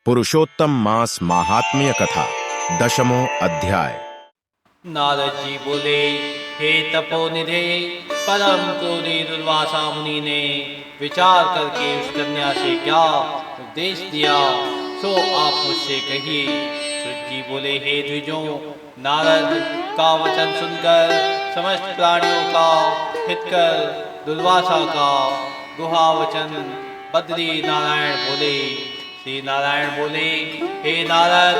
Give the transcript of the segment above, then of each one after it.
पुरुषोत्तम मास महात्म्य कथा 10वां अध्याय। नारद जी बोले, हे तपोनिधे, परम क्रोधी दुर्वासा मुनि ने विचार करके उस कन्या से क्या उपदेश दिया, सो आप मुझसे कहिए। सूत जी बोले, हे द्विजों, नारद का वचन सुनकर समस्त प्राणियों का हित कर दुर्वासा का गुहा वचन बद्री नारायण बोले। श्री नारायण बोले, हे नारद,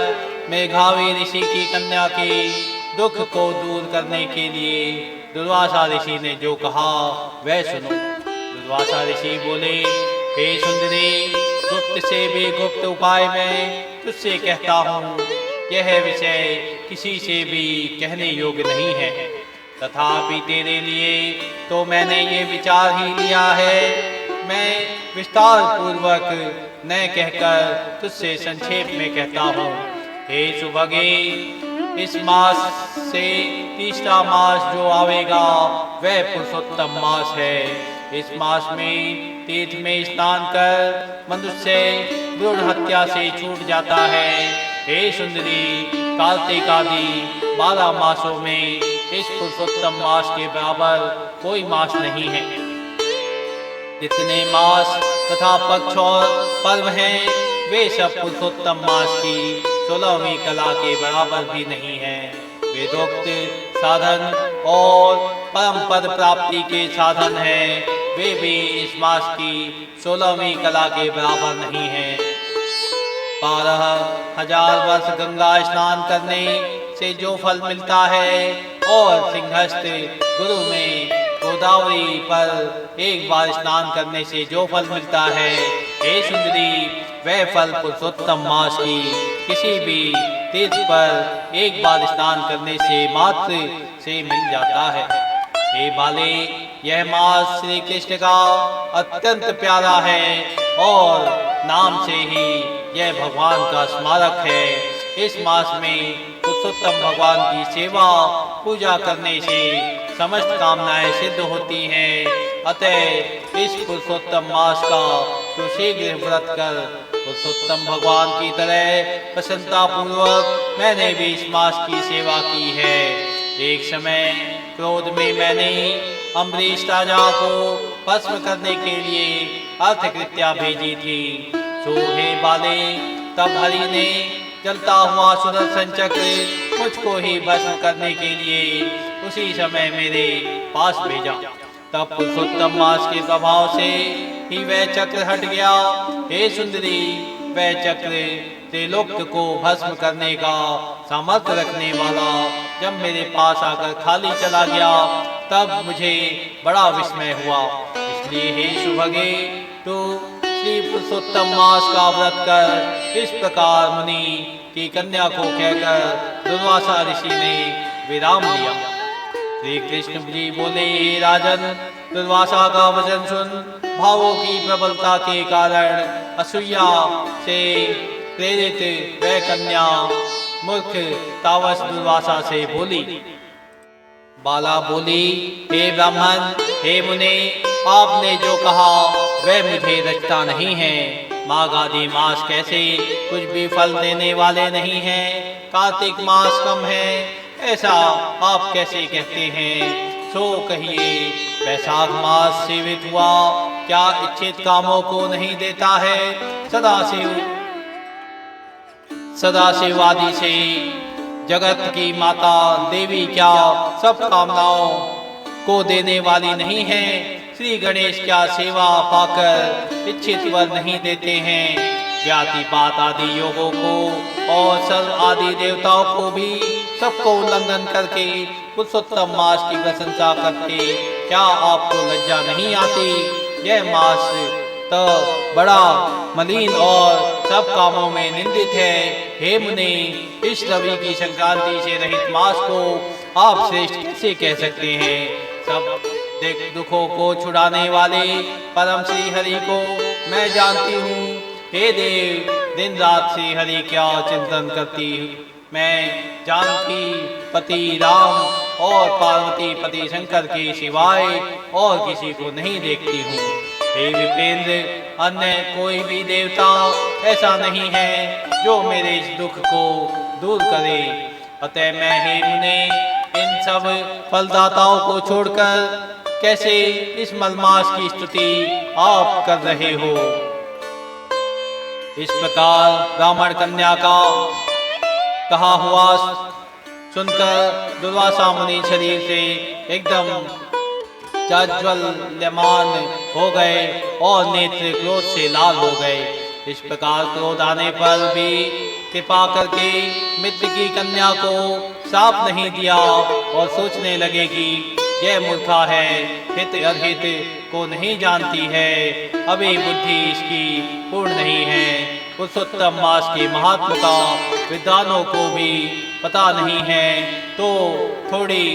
मेघावी ऋषि की कन्या के दुख को दूर करने के लिए दुर्वासा ऋषि ने जो कहा वह सुनो। दुर्वासा ऋषि बोले, हे सुंदरी, गुप्त से भी गुप्त उपाय में तुझसे कहता हूँ, यह विषय किसी से भी कहने योग्य नहीं है। तथापि तेरे लिए तो मैंने ये विचार ही लिया है। मैं विस्तार पूर्वक न कहकर तुझसे संक्षेप में कहता हूँ। हे सुभगे, इस मास से तीसरा मास जो आवेगा वह पुरुषोत्तम मास है। इस मास में तीर्थ में स्नान कर मनुष्य भ्रूण हत्या से छूट जाता है। हे सुंदरी, कार्तिक आदि 12 मासों में इस पुरुषोत्तम मास के बराबर कोई मास नहीं है। जितने मास तथा पक्ष और पर्व हैं, वे सब पुरुषोत्तम मास की 16वीं कला के बराबर भी नहीं है। वेदोक्त साधन और परम पद प्राप्ति के साधन हैं, वे भी इस मास की 16वीं कला के बराबर नहीं है। 12,000 वर्ष गंगा स्नान करने से जो फल मिलता है और सिंहस्थ गुरु में गोदावरी पर एक बार स्नान करने से जो फल मिलता है, हे सुंदरी, वह फल पुरुषोत्तम मास की किसी भी तीर्थ पर एक बार स्नान करने से मात्र से मिल जाता है। हे बाले, यह मास श्री कृष्ण का अत्यंत प्यारा है और नाम से ही यह भगवान का स्मारक है। इस मास में पुरुषोत्तम भगवान की सेवा पूजा करने से समस्त कामनाएं सिद्ध होती हैं। अतः इस पुरुषोत्तम मास का तो शीघ्र व्रत कर पुरुषोत्तम भगवान की तरह प्रसन्नता पूर्वक मैंने भी इस मास की सेवा की है। एक समय क्रोध में मैंने अम्बरीश राजा को भस्म करने के लिए अर्थकृत्या भेजी थी। सो हे बाले, तब हरि ने जलता हुआ सुदर्शन चक्र मुझको ही भस्म करने के लिए उसी समय मेरे पास भेजा। तब पुरुषोत्तम मास के प्रभाव से ही वह चक्र हट गया। हे सुंदरी, वह चक्र त्रिलोक को भस्म करने का सामर्थ्य रखने वाला जब मेरे पास आकर खाली चला गया, तब मुझे बड़ा विस्मय हुआ। इसलिए हे सुभगे, तू श्री पुरुषोत्तम मास का व्रत कर। इस प्रकार मुनि की कन्या को कहकर दुर्वासा ऋषि ने विराम लिया। श्री कृष्ण जी बोले, हे राजन, दुर्वासा का वचन सुन। भावों की प्रबलता के कारण असूया से प्रेरित वह कन्या मूर्ख तावस दुर्वासा से बोली। बाला बोली, हे ब्राह्मण, हे मुने, आपने जो कहा वह मुझे रचता नहीं है। माघ आदि मास कैसे कुछ भी फल देने वाले नहीं हैं। कार्तिक मास कम है, ऐसा आप कैसे कहते हैं। सो कहिए, वैशाख मास सेवित हुआ क्या इच्छित कामों को नहीं देता है। सदाशिव आदि से जगत की माता देवी क्या सब कामनाओं को देने वाली नहीं है। श्री गणेश क्या सेवा पाकर इच्छित वर नहीं देते हैं। व्यातिपात आदि योगों को और सर्व आदि देवताओं को भी सबको उल्लंघन करके पुरुषोत्तम मास की प्रशंसा करते क्या आपको लज्जा नहीं आती। यह मास तो बड़ा मलिन और सब कामों में निंदित है। हे मुनि, इस रवि की संक्रांति से रहित मास को आप श्रेष्ठ कैसे कह सकते हैं। सब दुखों को छुड़ाने वाले परम श्री हरि को मैं जानती हूँ। हे देव, दिन रात श्री हरि क्या चिंतन करती मैं जानकी पति राम और पार्वती पति शंकर के सिवाय और किसी को नहीं देखती हूँ। हे विपेंद्र, अन्य कोई भी देवता ऐसा नहीं है जो मेरे इस दुख को दूर करे। अतः मैं हे मुने इन सब फलदाताओं को छोड़कर कैसे इस मलमास की स्तुति आप कर रहे हो। इस प्रकार ब्राह्मण कन्या का कहा हुआ सुनकर दुर्वासा मुनि शरीर से एकदम जाज्वल्यमान हो गए और नेत्र क्रोध से लाल हो गए। इस प्रकार क्रोध आने पर भी कृपा करके मित्र की कन्या को साप नहीं दिया और सोचने लगे कि यह मूर्खा है, हित अहित को नहीं जानती है, अभी बुद्धि इसकी पूर्ण नहीं है। पुरुषोत्तम मास के महात्म का विद्वानों को भी पता नहीं है, तो थोड़ी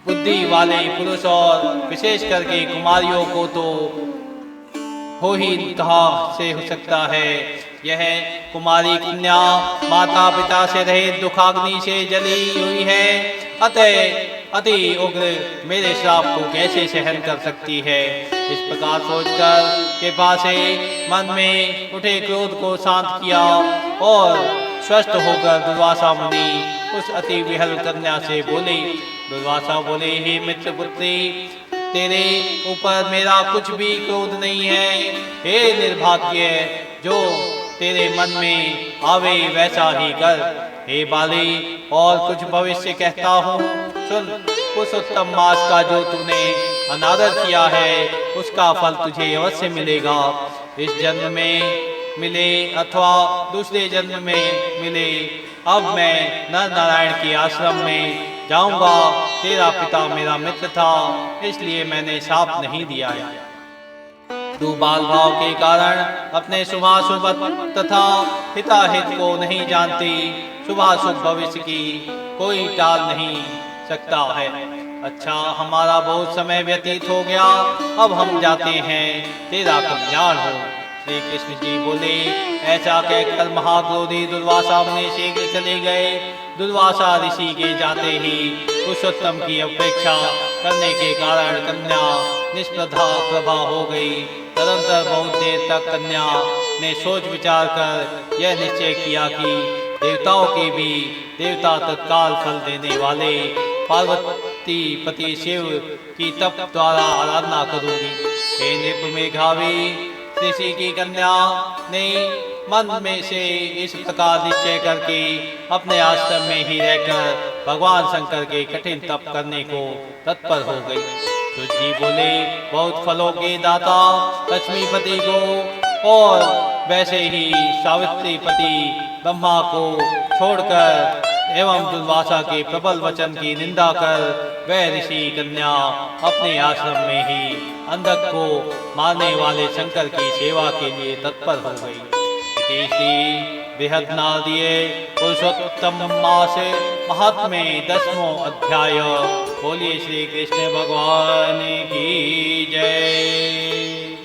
बुद्धि वाले पुरुष और विशेष करके कुमारियों को तो हो ही कहाँ से हो सकता है। यह कुमारी कन्या माता पिता से रहित दुखाग्नि से जली हुई है, अतः अति उग्र मेरे श्राप को कैसे सहन कर सकती है। इस प्रकार सोचकर कृपा से मन में उठे क्रोध को शांत किया और स्वस्थ होकर दुर्वासा मुनि उस अति विहल कन्या से बोले। दुर्वासा बोले, हे मित्र पुत्री, तेरे ऊपर मेरा कुछ भी क्रोध नहीं है। हे निर्भाग्य, जो तेरे मन में आवे वैसा ही कर। हे बाली, और कुछ भविष्य कहता हूँ, सुन। पुरुषोत्तम मास का जो तूने अनादर किया है उसका फल तुझे अवश्य मिलेगा। इस जन्म में मिले अथवा दूसरे जन्म में मिले, अब मैं नर नारायण के आश्रम में जाऊंगा। तेरा पिता मेरा मित्र था, इसलिए मैंने शाप नहीं दिया है। तू बाल भाव के कारण अपने शुभाशुभ तथा हिताहित को नहीं जानती। शुभाशुभ भविष्य की कोई टाल नहीं सकता है। अच्छा, हमारा बहुत समय व्यतीत हो गया, अब हम जाते हैं, तेरा कल्याण हो। श्री कृष्ण जी बोले। ऐसा कहकर महाक्रोधी दुर्वासा मुनि शीघ्र चले गए। दुर्वासा ऋषि के जाते ही पुरुषोत्तम की अपेक्षा करने के कारण कन्या निष्प्रभा प्रभा हो गई। तदंतर बहुत देर तक कन्या ने सोच विचार कर यह निश्चय किया कि देवताओं के भी देवता तत्काल फल देने वाले पार्वती पति शिव की तप द्वारा आराधना करूंगी। हे नृप मेघावी, ऋषि की कन्या ने मन में से इस प्रकार निश्चय करके अपने आश्रम में ही रहकर भगवान शंकर के कठिन तप करने को तत्पर हो गई। तो जी बोले, बहुत फलों के दाता लक्ष्मीपति को और वैसे ही सावित्री पति ब्रह्मा को छोड़कर एवं दुर्वासा के प्रबल वचन की निंदा कर वह ऋषि कन्या अपने आश्रम में ही अंधक को मारने वाले शंकर की सेवा के लिए तत्पर हो गई। बृहद नादिये पुरुषोत्तम मास महात्म्य 10वां अध्याय। बोलिए श्री कृष्ण भगवान की जय।